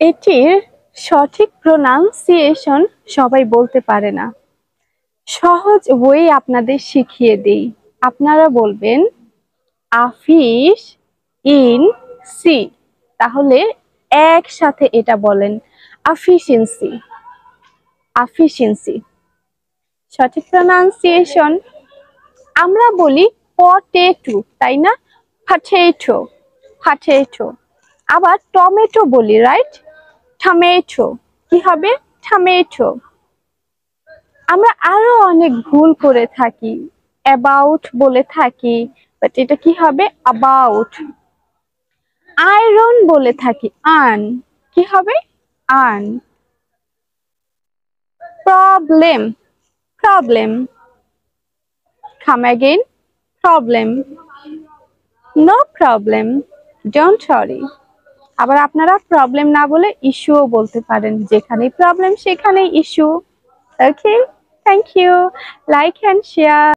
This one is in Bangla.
এটির সঠিক প্রোনাউন্সিয়েশন সবাই বলতে পারে না। সহজ ওয়ে আপনাদের শিখিয়ে দেই। আপনারা বলবেন আফিস ইন সি, তাহলে একসাথে এটা বলেন আফিসিয়েন্সি, আফিসিয়েন্সি। সঠিক প্রোনাউন্সিয়েশন আমরা বলি পটেটো, তাই না? Potato, potato. আবার টমেটো বলি, রাইট? টমেটো, কি হবে? টমেটো। আমরা আরো অনেক ভুল করে থাকি, অ্যাবাউট বলে থাকি, বাট এটা কি হবে? অ্যাবাউট। আয়রন বলে থাকি, আর্ন, কি হবে? Earn. Problem, problem. Come again, problem. No problem, don't worry. আবার আপনারা প্রবলেম না বলে ইস্যুও বলতে পারেন, যেখানেই প্রবলেম সেখানেই issue. Okay, thank you. Like and share.